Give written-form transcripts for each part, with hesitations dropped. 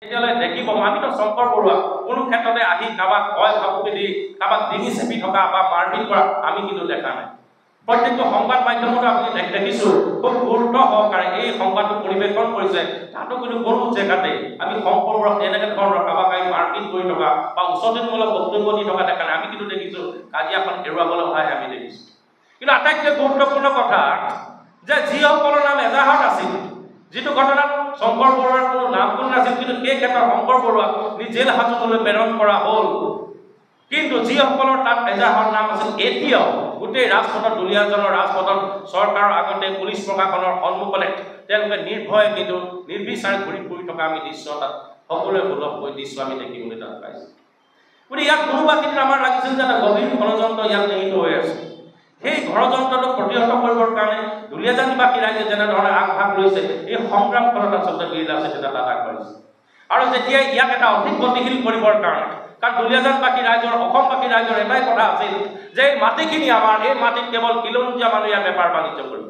তেতিয়াহ'লে দেখিব আমিতো শংকৰ বৰুৱা কোনো ক্ষেত্ৰতে আহি কাৰোবাক ভয় ভাবুকি দি কাৰোবাক ডিঙি চেপি থকা বা মাৰপিট কৰা আমি কিন্তু দেখা নাই। প্ৰত্যেকটো সংবাদ মাধ্যমতো আপুনি দেখিছোঁ খুব গুৰুত্ব সহকাৰে এই সংবাদটো পৰিৱেশন কৰিছে। তাতো কিন্তু কোনো জেগাতে আমি শংকৰ বৰুৱাক এনেকৈ ধৰণৰ কাৰোবাক আহি মাৰপিট কৰি থকা বা উচতনিমূলক বক্তব্য দি থকা দেখা নাই। আমি কিন্তু দেখিছোঁ কাজিয়াখন এৰুৱাবলৈ অহাহে আমি দেখিছোঁ। কিন্তু আটাইতকৈ গুৰুত্বপূৰ্ণ কথা যে যিসকলৰ নাম এজাহাৰত আছিল, যিটো ঘটনাত শংকৰ বৰুৱাৰ কোনো নাম গুণ নাছিল, কিন্তু সেই ক্ষেত্ৰত শংকৰ বৰুৱাক জেল হাজতলৈ প্ৰেৰণ কৰা হ'ল। কিন্তু যিসকলৰ তাত এজাহাৰৰ নাম আছিল এতিয়াও গোটেই ৰাজপথত দুলীয়াজনৰ ৰাজপথত চৰকাৰৰ আগতে পুলিচ প্ৰশাসনৰ সন্মুখতে তেওঁলোকে নিৰ্ভয়ে কিন্তু নিৰ্বিচাৰে ঘূৰি ফুৰি থকা আমি দৃশ্য তাত সকলোৱে সুলভকৈ দৃশ্য আমি দেখিবলৈ তাত পাইছোঁ। গতিকে ইয়াত কোনোবা কিন্তু আমাৰ লাগিছিল যে এটা গভীৰ ষড়যন্ত্ৰ ইয়াত নিহিত হৈ আছে। সেই ষড়যন্ত্ৰটো প্ৰতিহত কৰিবৰ কাৰণে দুলীয়াজান নিবাসী ৰাইজে যেনেধৰণে আগভাগ লৈছে এই সংগ্ৰামখনত আচলতে বীৰ লাচিত তাত আগবাঢ়িছে। আৰু যেতিয়া ইয়াক এটা অধিক গতিশীল কৰিবৰ কাৰণে, কাৰণ দুলীয়াজানবাসী ৰাইজৰ অসমবাসী ৰাইজৰ এটাই কথা আছিল যে এই মাটিখিনি আমাৰ, এই মাটিত কেৱল কিলঞ্জীয়া মানুহ ইয়াত বেপাৰ বাণিজ্য কৰিব।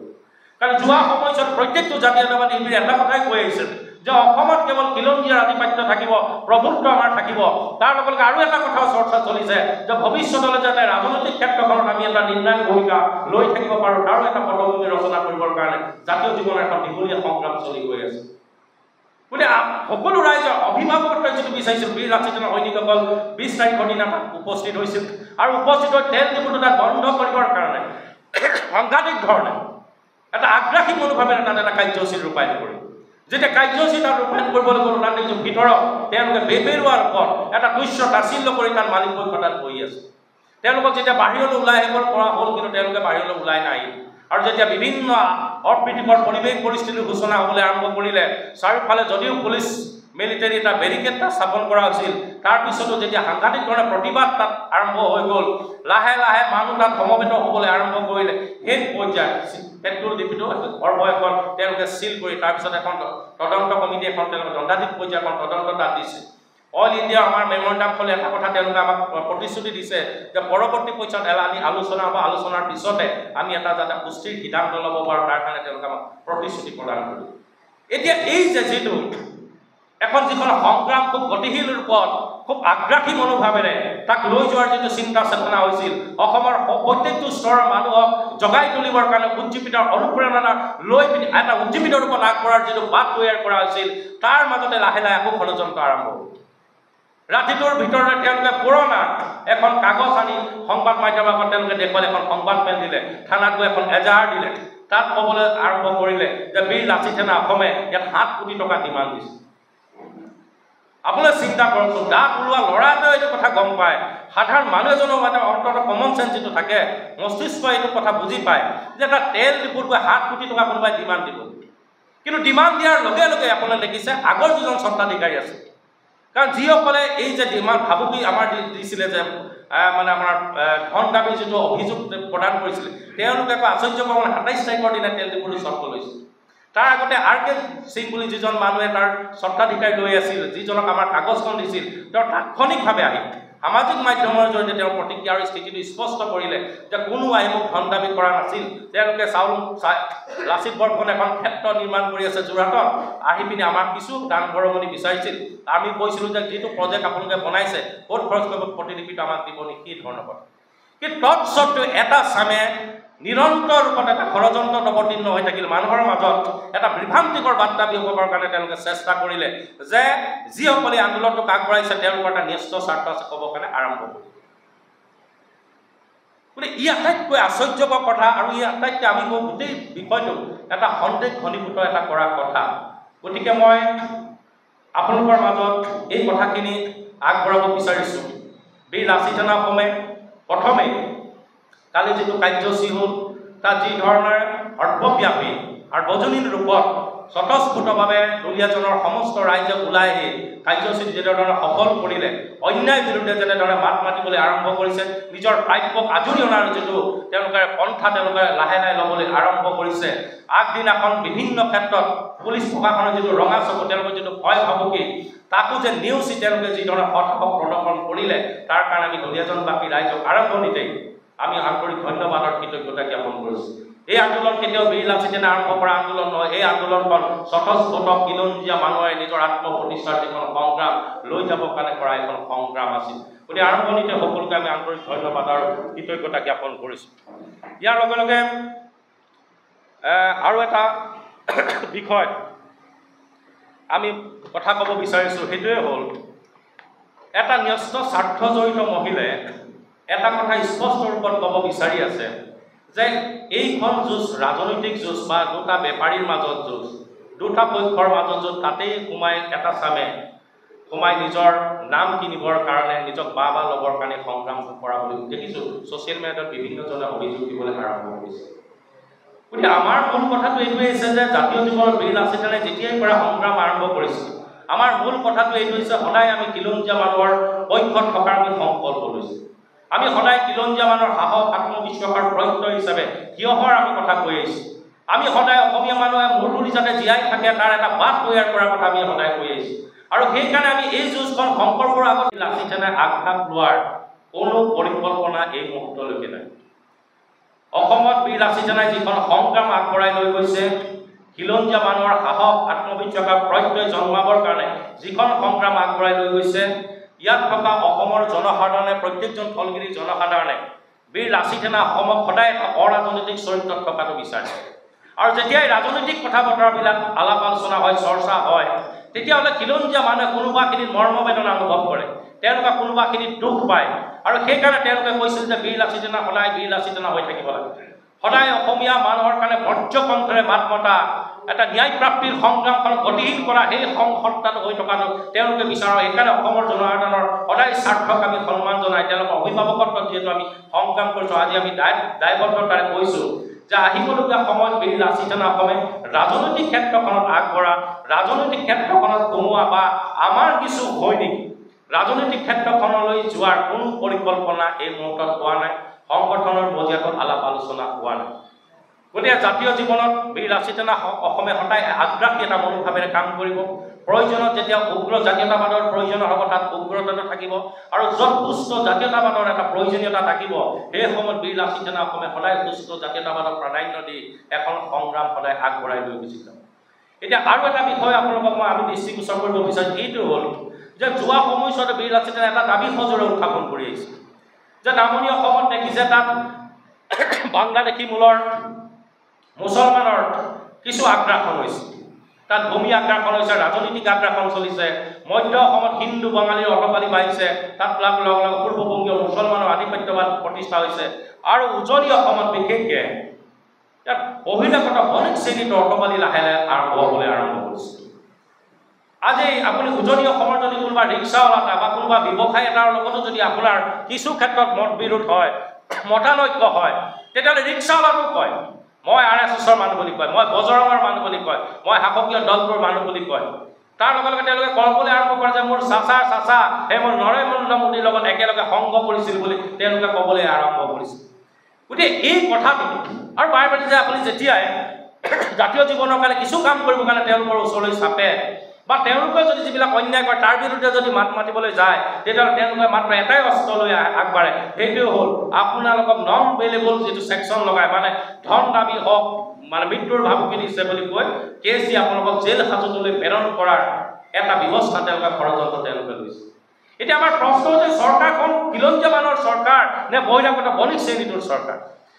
কাৰণ যোৱা সময়ছোৱাত প্ৰত্যেকটো জাতীয়তাবাদী শিবিৰে এটা কথাই কৈ আহিছিল যে অসমত কেৱল কিলঞ্জীয়াৰ আধিপত্য থাকিব, প্ৰভুত্ব আমাৰ থাকিব। তাৰ লগে লগে আৰু এটা কথাও চৰ্চা চলিছে যে ভৱিষ্যতলৈ যাতে ৰাজনৈতিক ক্ষেত্ৰখনত আমি এটা নিৰ্ণায়ক ভূমিকা লৈ থাকিব পাৰোঁ, তাৰো এটা পটভূমি ৰচনা কৰিবৰ কাৰণে জাতীয় জীৱনৰ এখন দীঘলীয়া সংগ্ৰাম চলি গৈ আছে। গতিকে সকলো ৰাইজৰ অভিভাৱকত্বই যিটো বিচাৰিছিল বীৰ লাচিতৰ সৈনিকসকল 20 তাৰিখৰ দিনা তাত উপস্থিত হৈছিল আৰু উপস্থিত হৈ তেল ডিপুটো তাত বন্ধ কৰিবৰ কাৰণে সাংঘাতিক ধৰণে এটা আগ্ৰাসী মনোভাৱেৰে তাত এটা কাৰ্যসূচী ৰূপায়ণ কৰি যেতিয়া কাৰ্যসূচী তাত ৰূপায়ণ কৰিবলৈ গ'ল, তাত দেখিছোঁ ভিতৰত তেওঁলোকে বেপেৰুৱাৰ ওপৰত এটা তুচ্ছ তাচ্ছিল্য কৰি তাত মালিক পক্ষ তাত বহি আছে। তেওঁলোকক যেতিয়া বাহিৰলৈ ওলাই আহিব পৰা হ'ল, কিন্তু তেওঁলোকে বাহিৰলৈ ওলাই নাহিল। আৰু যেতিয়া বিভিন্ন অপ্ৰীতিকৰ পৰিৱেশ পৰিস্থিতিৰ সূচনা হ'বলৈ আৰম্ভ কৰিলে, চাৰিওফালে যদিও পুলিচ মিলিটাৰী এটা বেৰিকেড স্থাপন কৰা হৈছিল, তাৰপিছতো যেতিয়া সাংঘাতিক ধৰণে প্ৰতিবাদ তাত আৰম্ভ হৈ গ'ল, লাহে লাহে মানুহ তাত সমবেত হ'বলৈ আৰম্ভ কৰিলে। সেই পৰ্যায়ত পেট্ৰল ডিপুটো সৰ্বশেষত তেওঁলোকে চিল কৰি তাৰপিছত এখন তদন্ত কমিটি এখন তেওঁলোকে দণ্ডাধীশ পৰ্যায়ৰ এখন তদন্ত তাত দিছে। অল ইণ্ডিয়া আমাৰ মেমৰেণ্ডাম ফলে এটা কথা তেওঁলোকে আমাক প্ৰতিশ্ৰুতি দিছে যে পৰৱৰ্তী পৰ্যায়ত এলানি আলোচনা হ'ব, আলোচনাৰ পিছতে আমি এটা যাতে সুস্থিৰ সিদ্ধান্ত ল'ব পাৰোঁ, তাৰ কাৰণে তেওঁলোকে আমাক প্ৰতিশ্ৰুতি প্ৰদান কৰিব। এতিয়া এই যে যিটো এখন যিখন সংগ্ৰাম খুব গতিশীল ৰূপত খুব আগ্ৰাসী মনোভাৱেৰে তাক লৈ যোৱাৰ যিটো চিন্তা চেতনা হৈছিল, অসমৰ প্ৰত্যেকটো স্তৰৰ মানুহক জগাই তুলিবৰ কাৰণে উজ্জীৱিত অনুপ্ৰেৰণা লৈ পিনি এটা উজ্জীৱিত ৰূপত আগবঢ়াৰ যিটো বাট তৈয়াৰ কৰা হৈছিল, তাৰ মাজতে লাহে লাহে আকৌ ষড়যন্ত্ৰ আৰম্ভ হ'ল। ৰাতিটোৰ ভিতৰতে তেওঁলোকে পুৰণা এখন কাগজ আনি সংবাদ মাধ্যমৰ আগত তেওঁলোকে দেখুৱালে, এখন সংবাদ মেল দিলে, থানাত গৈ এখন এজাহাৰ দিলে। তাত ক'বলৈ আৰম্ভ কৰিলে যে বীৰ লাচিত সেনা অসমে ইয়াত 7 কোটি টকা ডিমাণ্ড দিছে। আপোনালোকে চিন্তা কৰকচোন, দাঁত ওলোৱা ল'ৰা এটাও এইটো কথা গম পায়, সাধাৰণ মানুহ এজনৰ মানে অন্ততঃ কমন চেঞ্চ যিটো থাকে, মস্তিষ্ক এইটো কথা বুজি পায় যে এটা তেল ডিপুত গৈ 7 কোটি টকা কোনোবাই ডিমাণ্ড দিব। কিন্তু ডিমাণ্ড দিয়াৰ লগে লগে আপোনালোকে দেখিছে আগৰ যিজন স্বত্বাধিকাৰী আছে, কাৰণ যিসকলে এই যে ডিমাণ্ড ভাবুকি আমাৰ দিছিলে যে মানে আমাৰ ধন দাবী যিটো অভিযোগ প্ৰদান কৰিছিলে, তেওঁলোকে আকৌ আশ্চৰ্যকৰ 27 তাৰিখৰ দিনা তেল ডিপুটো চৰ্ত লৈছিল। তাৰ আগতে R.K. সিং বুলি যিজন মানুহে তাৰ স্বত্বাধিকাৰী লৈ আছিল, যিজনক আমাৰ কাগজখন দিছিল, তেওঁ তাৎক্ষণিকভাৱে আহি সামাজিক মাধ্যমৰ জৰিয়তে তেওঁৰ প্ৰতিক্ৰিয়া আৰু স্থিতিটো স্পষ্ট কৰিলে যে কোনো আহি মোক ধন দাবী কৰা নাছিল। তেওঁলোকে লাচিত বৰফুকনে এখন ক্ষেত্ৰ নিৰ্মাণ কৰি আছে যোৰহাটত, আহি পিনি আমাক কিছু দান বৰঙণি বিচাৰিছিল। আমি কৈছিলোঁ যে যিটো প্ৰজেক্ট আপোনালোকে বনাইছে ক'ত খৰচ কৰিব, প্ৰতিলিপিটো আমাক দিব নেকি, এই ধৰণৰ কথা। কিন্তু তৎসত্ত্বেও এটা চামে নিৰন্তৰ ৰূপত এটা ষড়যন্ত্ৰ অৱতীৰ্ণ হৈ থাকিল, মানুহৰ মাজত এটা বিভ্ৰান্তিকৰ বাৰ্তা বিয়পাবৰ কাৰণে তেওঁলোকে চেষ্টা কৰিলে যে যিসকলে আন্দোলনটোক আগবঢ়াইছে তেওঁলোকৰ এটা ন্যস্ত স্বাৰ্থ আছে ক'বৰ কাৰণে আৰম্ভ কৰিলে। গতিকে ই আটাইতকৈ আশ্চৰ্যকৰ কথা, আৰু ই আটাইতকৈ আমি গোটেই বিষয়টো এটা সন্দেহ ঘনীভূত এটা কৰা কথা। গতিকে মই আপোনালোকৰ মাজত এই কথাখিনি আগবঢ়াব বিচাৰিছোঁ। বীৰ লাচিত সেনা অসমে প্ৰথমে কালি যিটো কাৰ্যসূচী হ'ল, তাত যি ধৰণৰ সৰ্বব্যাপী সাৰ্বজনীন ৰূপত স্বতঃস্ফূৰ্তভাৱে দুলীয়াজনৰ সমস্ত ৰাইজে ওলাই আহি কাৰ্যসূচী যেনেধৰণে সফল কৰিলে, অন্যায় বিৰুদ্ধে যেনেধৰণে মাত মাতিবলৈ আৰম্ভ কৰিছে, নিজৰ প্ৰাপ্যক আজৰি অনাৰ যিটো তেওঁলোকে পন্থা তেওঁলোকে লাহে লাহে ল'বলৈ আৰম্ভ কৰিছে। আগদিনাখন বিভিন্ন ক্ষেত্ৰত পুলিচ প্ৰশাসনৰ যিটো ৰঙা চকু, তেওঁলোকৰ যিটো ভয় ভাবুকি, তাকো যে নেওচি তেওঁলোকে যি ধৰণে সৎসাহস প্ৰদৰ্শন কৰিলে, তাৰ কাৰণে আমি দুলীয়াজানবাসী ৰাইজক আৰম্ভণিতেই আমি আন্তৰিক ধন্যবাদ আৰু কৃতজ্ঞতা জ্ঞাপন কৰিছোঁ। এই আন্দোলন কেতিয়াও বীৰ লাচিতে আৰম্ভ কৰা আন্দোলন নহয়। এই আন্দোলনখন স্বতঃস্ফূৰ্ত খিলঞ্জীয়া মানুহে নিজৰ আত্মপ্ৰতিষ্ঠাৰ যিখন সংগ্ৰাম লৈ যাবৰ কাৰণে কৰা এখন সংগ্ৰাম আছিল। গতিকে আৰম্ভণিতে সকলোকে আমি আন্তৰিক ধন্যবাদ আৰু কৃতজ্ঞতা জ্ঞাপন কৰিছোঁ। ইয়াৰ লগে লগে আৰু এটা বিষয় আমি কথা ক'ব বিচাৰিছোঁ, সেইটোৱে হ'ল এটা ন্যস্ত স্বাৰ্থজড়িত মহিলাই এটা কথা স্পষ্ট ৰূপত ক'ব বিচাৰি আছে যে এইখন যুঁজ ৰাজনৈতিক যুঁজ বা দুটা বেপাৰীৰ মাজত যুঁজ, দুটা পক্ষৰ মাজত যুঁজ, তাতেই এটা চামে সোমাই নিজৰ নাম কিনিবৰ কাৰণে, নিজক বা ল'বৰ কাৰণে সংগ্ৰাম কৰা বুলি দেখিছোঁ। ছ'চিয়েল মিডিয়াত বিভিন্নজনে অভিযোগ দিবলৈ আৰম্ভ কৰিছে। গতিকে আমাৰ মূল কথাটো এইটোৱেই হৈছে যে জাতীয় জীৱনত বীৰ লাচিতে যেতিয়াই পৰা সংগ্ৰাম আৰম্ভ কৰিছিল, আমাৰ মূল কথাটো এইটো হৈছে সদায় আমি খিলঞ্জীয়া মানুহৰ পক্ষত থকাৰ আমি সংকল্প লৈছোঁ। আমি সদায় খিলঞ্জীয়া মানুহৰ সাহস, আত্মবিশ্বাসৰ প্ৰত্যয় হিচাপে থিয় হোৱাৰ আমি কথা কৈ আহিছোঁ। আমি সদায় অসমীয়া মানুহে মূৰধৰি যাতে জীয়াই থাকে তাৰ এটা বাট তৈয়াৰ কৰাৰ কথা আমি সদায় কৈ আহিছোঁ। আৰু সেইকাৰণে আমি এই যুঁজখন শংকৰপুৰৰ আগত লাচিতে আগভাগ লোৱাৰ কোনো পৰিকল্পনা এই মুহূৰ্তলৈকে নাই। অসমত বীৰ লাচিতে যিখন সংগ্ৰাম আগবঢ়াই লৈ গৈছে, খিলঞ্জীয়া মানুহৰ সাহস, আত্মবিশ্বাসৰ প্ৰত্যয় জন্মাবৰ কাৰণে যিখন সংগ্ৰাম আগবঢ়াই লৈ গৈছে, ইয়াত থকা অসমৰ জনসাধাৰণে, প্ৰত্যেকজন থলগিৰি জনসাধাৰণে বীৰ লাচিতে অসমক সদায় এটা অৰাজনৈতিক চৰিত্ৰত থকাটো বিচাৰিছে। আৰু যেতিয়াই ৰাজনৈতিক কথা বতৰাবিলাক আলাপ আলোচনা হয়, চৰ্চা হয়, তেতিয়াহ'লে খিলঞ্জীয়া মানুহে কোনোবাখিনিত মৰ্মবেদনা অনুভৱ কৰে, তেওঁলোকে কোনোবাখিনিত দুখ পায়। আৰু সেইকাৰণে তেওঁলোকে কৈছিল যে বীৰ লাচিতে সদায় বীৰ লাচিতে হৈ থাকিব লাগে। সদায় অসমীয়া মানুহৰ কাৰণে বজ্ৰকণ্ঠৰে মাত মতা, এটা ন্যায় প্ৰাপ্তিৰ সংগ্ৰামখন গতিশীল কৰা সেই সংসত্তাটো হৈ থকাটো তেওঁলোকে বিচাৰে। সেইকাৰণে অসমৰ জনসাধাৰণৰ সদায় স্বাৰ্থক আমি সন্মান জনাই তেওঁলোকৰ অভিভাৱকত্বত যিহেতু আমি সংগ্ৰাম কৰিছোঁ, আজি আমি দায়বদ্ধতাৰে কৈছোঁ যে আহিবলগীয়া সময়ত বীৰ লাচিতে অসমে ৰাজনৈতিক ক্ষেত্ৰখনত আগবঢ়া, ৰাজনৈতিক ক্ষেত্ৰখনত কমোৱা বা আমাৰ কিছু সৈনিক ৰাজনৈতিক ক্ষেত্ৰখনলৈ যোৱাৰ কোনো পৰিকল্পনা এই মুহূৰ্তত হোৱা নাই। সংগঠনৰ মজিয়াত আলাপ আলোচনা হোৱা নাই। গতিকে জাতীয় জীৱনত বীৰ লাচিতে অসমে সদায় আগ্ৰাসী এটা মনোভাৱেৰে কাম কৰিব। প্ৰয়োজনত যেতিয়া উগ্ৰ জাতীয়তাবাদৰ প্ৰয়োজন হ'ব তাত উগ্ৰতাটো থাকিব, আৰু য'ত সুস্থ জাতীয়তাবাদৰ এটা প্ৰয়োজনীয়তা থাকিব সেই সময়ত বীৰ লাচিতে অসমে সদায় সুস্থ জাতীয়তাবাদক প্ৰাধান্য দি এখন সংগ্ৰাম সদায় আগবঢ়াই লৈ গুচি যাব। এতিয়া আৰু এটা বিষয় আপোনালোকক আমি দৃষ্টিগোচৰ কৰিব বিচাৰিছোঁ, এইটো হ'ল যে যোৱা সময়ছোৱাত বীৰ লাচিতে এটা দাবী সজোৰে উত্থাপন কৰি আহিছে যে নামনি অসমত দেখিছে তাত বাংলাদেশী মূলৰ মুছলমানৰ কিছু আগ্ৰাসন হৈছে, তাত ভূমি আগ্ৰাসন হৈছে, ৰাজনৈতিক আগ্ৰাসন চলিছে, মধ্য অসমত হিন্দু বাঙালীৰ অটপালি বাঢ়িছে, তাত লগে লগে পূৰ্ববংগীয় মুছলমানৰ আধিপত্যবাদ প্ৰতিষ্ঠা হৈছে, আৰু উজনি অসমত বিশেষকৈ ইয়াত বহিৰাগত বণিক শ্ৰেণীৰ অটপালি লাহে লাহে হ'বলৈ আৰম্ভ কৰিছে। আজি আপুনি উজনি অসমৰ যদি কোনোবা ৰিক্সাৱালা এটা বা কোনোবা ব্যৱসায় এটাৰ লগতো যদি আপোনাৰ কিছু ক্ষেত্ৰত মত বিৰোধ হয়, মতানৈক্য হয়, তেতিয়াহ'লে ৰিক্সাৱালাটো কয় মই RSSৰ মানুহ বুলি কয়, মই বজৰঙৰ মানুহ বুলি কয়, মই শাসকীয় দলটোৰ মানুহ বুলি কয়। তাৰ লগে লগে তেওঁলোকে ক'বলৈ আৰম্ভ কৰে যে মোৰ চাচা সেই মোৰ নৰেন্দ্ৰ মোদীৰ লগত একেলগে সংগ কৰিছিল বুলি তেওঁলোকে ক'বলৈ আৰম্ভ কৰিছিল। গতিকে এই কথাটো আৰু বাৰে বাৰে যে আপুনি যেতিয়াই জাতীয় জীৱনৰ কাৰণে কিছু কাম কৰিবৰ কাৰণে তেওঁলোকৰ ওচৰলৈ চাপে বা তেওঁলোকে যদি যিবিলাক অন্যায় কৰে তাৰ বিৰুদ্ধে যদি মাত মাতিবলৈ যায়, তেতিয়াহ'লে তেওঁলোকে মাত্ৰ এটাই অস্ত্ৰ লৈ আগবাঢ়ে, সেইটোৱে হ'ল আপোনালোকক নন বেইলেবল যিটো ছেকশ্যন লগায়, মানে ধন দাবী হওক, মানে মৃত্যুৰ ভাবুকি দিছে বুলি কৈ কেছ দি আপোনালোকক জেল হাজতলৈ প্ৰেৰণ কৰাৰ এটা ব্যৱস্থা ষড়যন্ত্ৰ তেওঁলোকে লৈছে। এতিয়া আমাৰ প্ৰশ্ন হৈছে চৰকাৰখন খিলঞ্জীয়া মানুহৰ চৰকাৰ নে বহিৰাগত বণিক শ্ৰেণীটোৰ চৰকাৰ?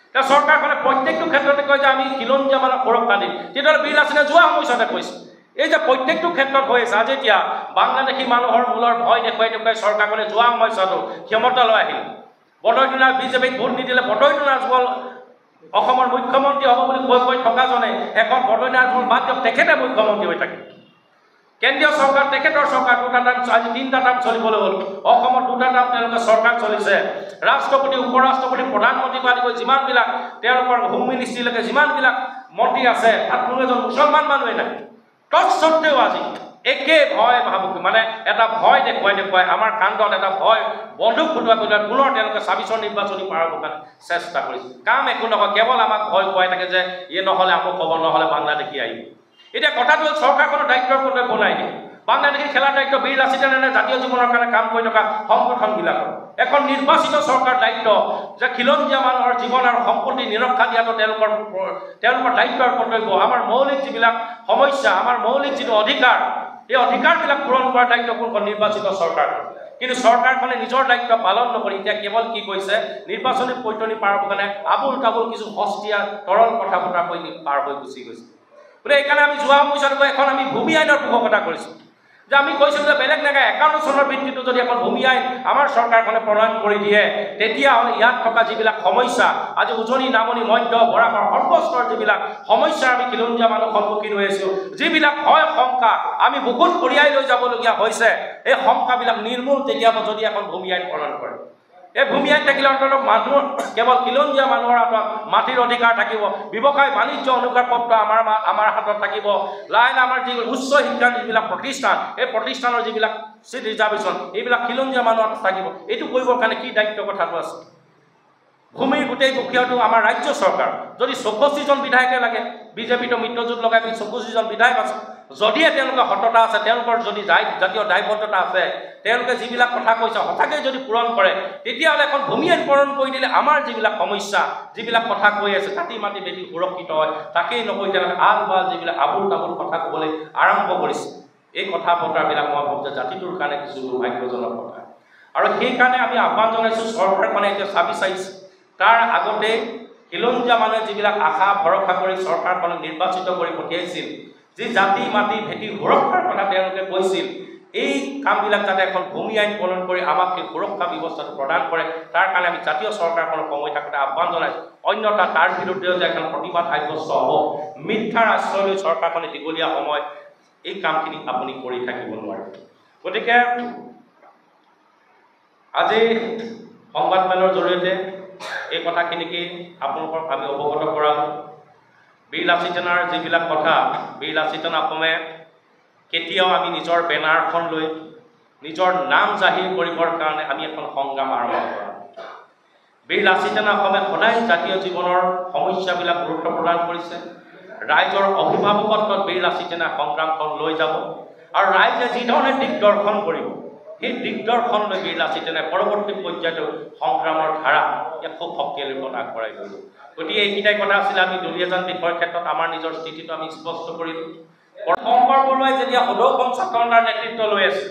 এতিয়া চৰকাৰখনে প্ৰত্যেকটো ক্ষেত্ৰতে কয় যে আমি খিলঞ্জীয়া মানুহক সুৰক্ষা দিম, তেতিয়াহ'লে বীৰ লাচিতে যোৱা সময়ছোৱাতে কৈছে এই যে প্ৰত্যেকটো ক্ষেত্ৰত হৈ আছে। আজি এতিয়া বাংলাদেশী মানুহৰ মূলৰ ভয় দেখুৱাই চৰকাৰখনে যোৱা সময়ছোৱাতো ক্ষমতালৈ আহিল। বদৰুদ্দিনাথ বিজেপিক ভোট নিদিলে বদৰুদ্দিনাথ অসমৰ মুখ্যমন্ত্ৰী হ'ব বুলি কৈ থকাজনে এখন বদৰুদ্দিনাথ বাদ দিয়ক, তেখেতে মুখ্যমন্ত্ৰী হৈ থাকে। কেন্দ্ৰীয় চৰকাৰ তেখেতৰ চৰকাৰ দুটা টাৰ্ম, আজি 3টা টাৰ্ম চলিবলৈ হ'ল। অসমত 2টা টাৰ্ম তেওঁলোকে চৰকাৰ চলিছে। ৰাষ্ট্ৰপতি, উপৰাষ্ট্ৰপতি, প্ৰধানমন্ত্ৰী আদি কৰি যিমানবিলাক তেওঁলোকৰ হোম মিনিষ্ট্ৰীলৈকে যিমানবিলাক মন্ত্ৰী আছে তাত কোনো এজন মুছলমান মানুহে নাই। তৎসত্ত্বেও আজি একে ভয় ভাবুকি, মানে এটা ভয় দেখুৱাই আমাৰ কাণ্ডত এটা ভয় বন্দুক ফুটোৱা পুনৰ তেওঁলোকে 26ৰ নিৰ্বাচনী পাৰ হ'বৰ কাৰণে চেষ্টা কৰিছে। কাম একো নকয়, কেৱল আমাক ভয় খুৱাই থাকে যে নহ'লে আমুক হ'ব, নহ'লে বাংলাদেশী আহিব। এতিয়া কথাটো হ'ল চৰকাৰখনৰ দায়িত্বৰ কোনোৱে বনাই দিয়ে। বাংলাদেশী খেলাৰ দায়িত্ব বীৰ লাচিতে নে জাতীয় জীৱনৰ কাৰণে কাম কৰি থকা সংগঠনবিলাকৰ এখন নিৰ্বাচিত চৰকাৰ দায়িত্ব যে খিলঞ্জীয়া মানুহৰ জীৱন আৰু সম্পত্তি নিৰক্ষা দিয়াটো তেওঁলোকৰ দায়িত্ব আৰু কৰ্তব্য আমাৰ মৌলিক যিবিলাক সমস্যা আমাৰ মৌলিক যিটো অধিকাৰ এই অধিকাৰবিলাক পূৰণ কৰাৰ দায়িত্ব কোনখন নিৰ্বাচিত চৰকাৰ কিন্তু চৰকাৰখনে নিজৰ দায়িত্ব পালন নকৰি এতিয়া কেৱল কি কৈছে নিৰ্বাচনী পৈতনি পাৰ হ'ব কাৰণে আবুল তাবুল কিছু সস্তীয়া তৰল কথা বতৰা কৈ পাৰ হৈ গুচি গৈছে বোলে এইকাৰণে আমি যোৱা পইচাটো এখন আমি ভূমি আইনৰ পোষকতা কৰিছোঁ যে আমি কৈছিলোঁ যে বেলেগ নাগাই 51 চনৰ ভিত্তিটো যদি এখন ভূমি আইন আমাৰ চৰকাৰখনে প্ৰণয়ন কৰি দিয়ে তেতিয়াহ'লে ইয়াত থকা যিবিলাক সমস্যা আজি উজনি নামনি মধ্য বৰাকৰ সৰ্বস্তৰ যিবিলাক সমস্যা আমি খিলঞ্জীয়া মানুহ সন্মুখীন হৈ আছোঁ যিবিলাক ভয় শংকা আমি বহুত কঢ়িয়াই লৈ যাবলগীয়া হৈছে এই শংকাবিলাক নিৰ্মূল তেতিয়া যদি এখন ভূমি আইন প্ৰণয়ন কৰে এই ভূমি আইন থাকিলে অন্ততঃ মানুহ কেৱল খিলঞ্জীয়া মানুহৰ হাতত মাটিৰ অধিকাৰ থাকিব ব্যৱসায় বাণিজ্য অনুজ্ঞাপত্ৰ আমাৰ হাতত থাকিব লাইন আমাৰ যি উচ্চ শিক্ষাৰ যিবিলাক প্ৰতিষ্ঠান এই প্ৰতিষ্ঠানৰ যিবিলাক চিট ৰিজাৰ্ভেশ্যন এইবিলাক খিলঞ্জীয়া মানুহৰ হাতত থাকিব এইটো কৰিবৰ কাৰণে কি দায়িত্ব কথাটো আছে ভূমিৰ গোটেই প্ৰক্ৰিয়াটো আমাৰ ৰাজ্য চৰকাৰ যদি 64জন বিধায়কে লাগে বিজেপিটো মিত্ৰজোঁট লগাই 64জন বিধায়ক আছে যদিহে তেওঁলোকৰ সততা আছে তেওঁলোকৰ যদি জাতীয় দায়বদ্ধতা আছে তেওঁলোকে যিবিলাক কথা কৈছে সঁচাকৈ যদি পূৰণ কৰে তেতিয়াহ'লে এখন ভূমি আইন প্ৰণয়ন কৰি দিলে আমাৰ যিবিলাক সমস্যা যিবিলাক কথা কৈ আছে জাতি মাটি বেটি সুৰক্ষিত হয় তাকেই নকৈ তেওঁলোকে আল বাল যিবিলাক আবুল তাবুল কথা ক'বলৈ আৰম্ভ কৰিছে এই কথা বতৰাবিলাক মই ভাবোঁ যে জাতিটোৰ কাৰণে কিছু দুৰ্ভাগ্যজনক কথা আৰু সেইকাৰণে আমি আহ্বান জনাইছোঁ চৰকাৰখনে এতিয়া চাবি চাইছে তাৰ আগতে খিলঞ্জীয়া মানুহে যিবিলাক আশা ভৰসা কৰি চৰকাৰখনক নিৰ্বাচিত কৰি পঠিয়াইছিল যি জাতি মাটি ভেটি সুৰক্ষাৰ কথা তেওঁলোকে কৈছিল এই কামবিলাক যাতে এখন ভূমি আইন প্ৰণয়ন কৰি আমাক সেই সুৰক্ষা ব্যৱস্থাটো প্ৰদান কৰে তাৰ কাৰণে আমি জাতীয় চৰকাৰখনক সময় থাকোঁতে আহ্বান জনাইছোঁ অন্যথা তাৰ বিৰুদ্ধেও যে এখন প্ৰতিবাদ সাব্যস্ত হ'ব মিথ্যাৰ আশ্ৰয় লৈ চৰকাৰখনে দীঘলীয়া সময় এই কামখিনি আপুনি কৰি থাকিব নোৱাৰে গতিকে আজি সংবাদমেলৰ জৰিয়তে এই কথাখিনিকে আপোনালোকক আমি অৱগত কৰালোঁ বীৰ লাচিতনাৰ যিবিলাক কথা বীৰ লাচিতন অসমে কেতিয়াও আমি নিজৰ বেনাৰখন লৈ নিজৰ নাম জাহিৰ কৰিবৰ কাৰণে আমি এখন সংগ্ৰাম আৰম্ভ কৰা বীৰ লাচিতন অসমে সদায় জাতীয় জীৱনৰ সমস্যাবিলাক গুৰুত্ব প্ৰদান কৰিছে ৰাইজৰ অভিভাৱকত্বত বীৰ লাচিতনে সংগ্ৰামখন লৈ যাব আৰু ৰাইজে যিধৰণে দিগদৰ্শন কৰিব সেই দিগদৰ্শন লৈ বীৰ লাচিতনে পৰৱৰ্তী পৰ্যায়তো সংগ্ৰামৰ ধাৰা ইয়াক খুব শক্তিশালী ৰূপত আগবঢ়াই লৈ যাব গতিকে এইকেইটাই কথা আছিলে আমি দলীয়জন বিষয়ৰ ক্ষেত্ৰত আমাৰ নিজৰ স্থিতিটো আমি স্পষ্ট কৰিলোঁ শংকৰ বৰুৱাই যেতিয়া সদৌ অসম ছাত্ৰ সন্থাৰ নেতৃত্ব লৈ আছিল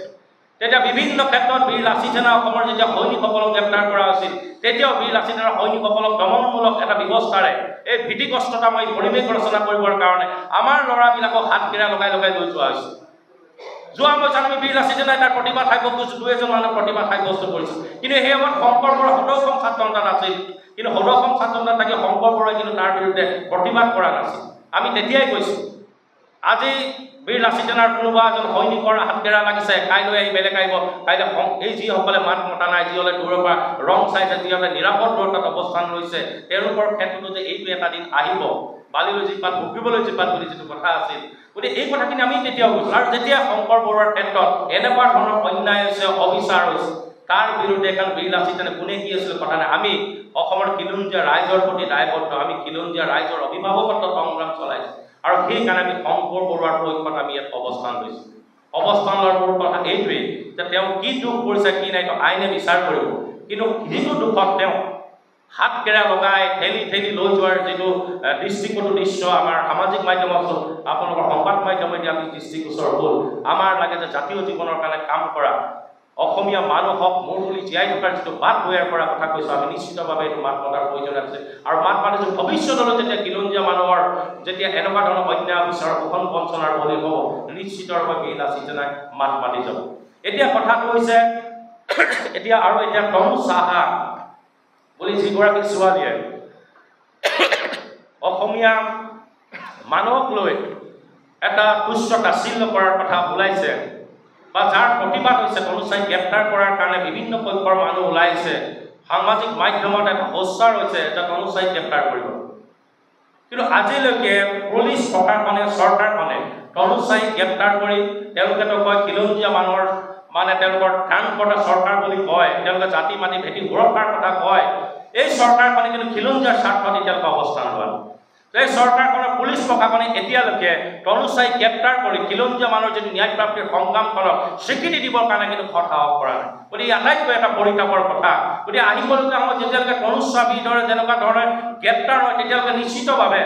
তেতিয়া বিভিন্ন ক্ষেত্ৰত বীৰ লাচিতনে অসমৰ যেতিয়া সৈনিকসকলক গ্ৰেপ্তাৰ কৰা হৈছিল তেতিয়াও বীৰ লাচিতনৰ সৈনিকসকলক দমনমূলক এটা ব্যৱস্থাৰে এই ভীতিগ্ৰস্ততাময় পৰিৱেশ ৰচনা কৰিবৰ কাৰণে আমাৰ ল'ৰাবিলাকক হাতকেৰা লগাই লগাই লৈ যোৱা হৈছিল যোৱা বছৰ আমি বীৰ লাচিতনে তাৰ প্ৰতিবাদ সাব্যস্ত 2-এজন মানুহ প্ৰতিবাদ সাব্যস্ত কৰিছোঁ কিন্তু সেই সময়ত শংকৰ বৰুৱা সদৌ অসম ছাত্ৰ সন্থা নাছিল কিন্তু সদৌ অসম ছাত্ৰ সন্থাত থাকি শংকৰ বৰুৱাই কিন্তু তাৰ বিৰুদ্ধে প্ৰতিবাদ কৰা নাছিল আমি তেতিয়াই কৈছোঁ আজি বীৰ লাচিতনাৰ কোনোবা এজন সৈনিকৰ হাতকেৰা লাগিছে কাইলৈ আহি বেলেগ আহিব কাইলৈ এই যিসকলে মাত মতা নাই যিসকলে দূৰৰ পৰা ৰং চাইছে যিসকলে নিৰাপদ দূৰত্বত অৱস্থান লৈছে তেওঁলোকৰ ক্ষেত্ৰতো যে এইটো এটা দিন আহিব বালিলৈ জীপাত ভুকিবলৈ জীপাত বুলি যিটো কথা আছিল গতিকে এই কথাখিনি আমি তেতিয়াও কৈছোঁ আৰু যেতিয়া শংকৰ বৰুৱাৰ ক্ষেত্ৰত এনেকুৱা ধৰণৰ অন্যায় হৈছে অবিচাৰ হৈছে তাৰ বিৰুদ্ধে এখন বীৰ লাচিতনে কোনে কি আছিল কথা নাই আমি অসমৰ খিলঞ্জীয়া ৰাইজৰ প্ৰতি দায়বদ্ধ আমি খিলঞ্জীয়া ৰাইজৰ অভিভাৱকত্ব সংগ্ৰাম চলাইছোঁ আৰু সেইকাৰণে আমি শংকৰ বৰুৱাৰ পক্ষত আমি ইয়াত অৱস্থান লৈছোঁ অৱস্থান লোৱাৰ মোৰ কথা এইটোৱেই যে তেওঁ কি দুখ কৰিছে কি নাই আইনে বিচাৰ কৰিব কিন্তু যিটো দুখত তেওঁ হাতকেৰা লগাই ঠেলি ঠেলি লৈ যোৱাৰ যিটো দৃষ্টিগোচৰ দৃশ্য আমাৰ সামাজিক মাধ্যমত আপোনালোকৰ সংবাদ মাধ্যমেদি আমি দৃষ্টিগোচৰ হ'ল আমাৰ লাগে যে জাতীয় জীৱনৰ কাৰণে কাম কৰা অসমীয়া মানুহক মোৰ বুলি জীয়াই থকাৰ যিটো বাট তৈয়াৰ কৰাৰ কথা কৈছোঁ আমি নিশ্চিতভাৱে এইটো মাত মতাৰ প্ৰয়োজন আছে আৰু মাত মাতিছোঁ ভৱিষ্যতলৈ যেতিয়া খিলঞ্জীয়া মানুহৰ যেতিয়া এনেকুৱা ধৰণৰ অন্যায় বিচাৰ শোষণ বঞ্চনাৰ বলি হ'ব নিশ্চিতভাৱে বীৰ লাচিতনে মাত মাতি যাব এতিয়া কথাটো হৈছে এতিয়া তনু চাহা বুলি যিগৰাকী ছোৱালীয়ে অসমীয়া মানুহক লৈ এটা তুচ্ছ তাচ্ছিল্য কৰাৰ কথা ওলাইছে বা যাৰ প্ৰতিবাদ হৈছে তনুচাই গ্ৰেপ্তাৰ কৰাৰ কাৰণে বিভিন্ন পক্ষৰ মানুহ ওলাইছে সামাজিক মাধ্যমত এটা প্ৰচাৰ হৈছে যে তনুচাই গ্ৰেপ্তাৰ কৰিব কিন্তু আজিলৈকে পুলিচ প্ৰশাসনে চৰকাৰখনে তনুচাই গ্ৰেপ্তাৰ কৰি তেওঁলোকেতো কয় খিলঞ্জীয়া মানুহৰ মানে তেওঁলোকৰ ত্ৰাণকৰ্তা চৰকাৰ বুলি কয় তেওঁলোকে জাতি মাটি ভেটি সুৰক্ষাৰ কথা কয় এই চৰকাৰখনে কিন্তু খিলঞ্জীয়াৰ স্বাৰ্থত এতিয়ালৈকে অৱস্থান লোৱা এই চৰকাৰখনৰ পুলিচ প্ৰশাসনে এতিয়ালৈকে তনুচাই গ্ৰেপ্তাৰ কৰি খিলঞ্জীয়া মানুহৰ যদি ন্যায় প্ৰাপ্তিৰ সংগ্ৰামখনক স্বীকৃতি দিবৰ কাৰণে কিন্তু সাহস কৰা নাই। গতিকে আটাইতকৈ এটা পৰিতাপৰ কথা। গতিকে আহিবলগীয়া সময়ত যেতিয়ালৈকে তনুস্বামীৰ দৰে যেনেকুৱা ধৰণে গ্ৰেপ্তাৰ হয় তেতিয়ালৈকে নিশ্চিতভাৱে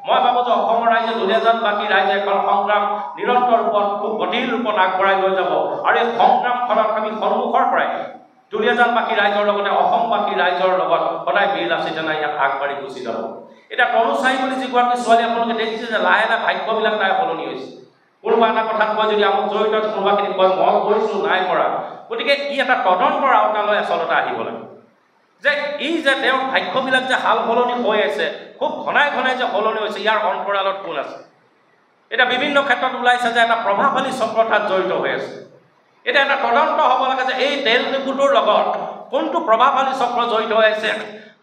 মই ভাবোঁ যে অসমৰ ৰাইজে দুলীয়াজানবাসী ৰাইজে এখন সংগ্ৰাম নিৰন্তৰ ৰূপত খুব গতিশীল ৰূপত আগবঢ়াই লৈ যাব আৰু এই সংগ্ৰামখনত আমি সন্মুখৰ পৰাই দুলীয়াজানবাসী ৰাইজৰ লগতে অসমবাসী ৰাইজৰ লগত সদায় বীৰ লাচিত সেনা ইয়াত আগবাঢ়ি গুচি যাব। এতিয়া তনুচাই বুলি যিগৰাকী ছোৱালী আপোনালোকে দেখিছে যে লাহে লাহে ভাগ্যবিলাক তাই সলনি হৈছে। কোনোবা এটা কথাত কয় যদি আমাক জড়িত কোনোবাখিনি কয় মই কৰিছোঁ নাই কৰা। গতিকে ই এটা তদন্তৰ আওতালৈ আচলতে আহিব লাগে যে ই যে তেওঁৰ ভাগ্যবিলাক যে সাল সলনি হৈ আছে খুব ঘনাই ঘনাই যে সলনি হৈছে ইয়াৰ অন্তৰালত কোন আছে। এতিয়া বিভিন্ন ক্ষেত্ৰত ওলাইছে যে এটা প্ৰভাৱশালী চক্ৰ তাত জড়িত হৈ আছে। এতিয়া এটা তদন্ত হ'ব লাগে যে এই তেল ডিপুটোৰ লগত কোনটো প্ৰভাৱশালী চক্ৰ জড়িত হৈ আছে,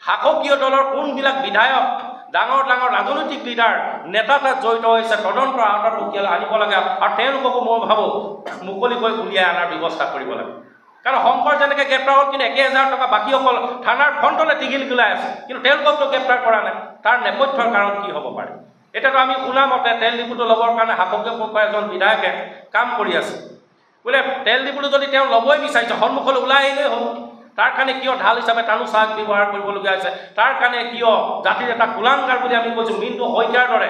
শাসকীয় দলৰ কোনবিলাক বিধায়ক ডাঙৰ ডাঙৰ ৰাজনৈতিক লিডাৰ নেতা তাত জড়িত হৈছে তদন্তৰ আওতাত উকিয়ালে আনিব লাগে আৰু তেওঁলোককো মই ভাবোঁ মুকলিকৈ উলিয়াই অনাৰ ব্যৱস্থা কৰিব লাগে। কাৰণ শংকৰ যেনেকৈ গ্ৰেপ্তাৰ হ'ল কিন্তু 1,000 টকা বাকীসকল থানাৰ ফ্ৰণ্টলৈ টিঘিল গিলাই আছে কিন্তু তেওঁলোককতো গ্ৰেপ্তাৰ কৰা নাই। তাৰ নেপথ্যৰ কাৰণ কি হ'ব পাৰে? এতিয়াতো আমি শুনা মতে তেল ডিপুটো ল'বৰ কাৰণে শাসকীয় পক্ষৰ এজন বিধায়কে কাম কৰি আছে। বোলে তেল ডিপুটো যদি তেওঁ ল'বই বিচাৰিছে সন্মুখলৈ ওলাই আহিলেই হ'ল। তাৰ কাৰণে কিয় ঢাল হিচাপে তানুচাক ব্যৱহাৰ কৰিবলগীয়া হৈছে? তাৰ কাৰণে কিয় জাতিৰ এটা কুলাংগাৰ বুলি আমি কৈছোঁ মিণ্টু শইকীয়াৰ দৰে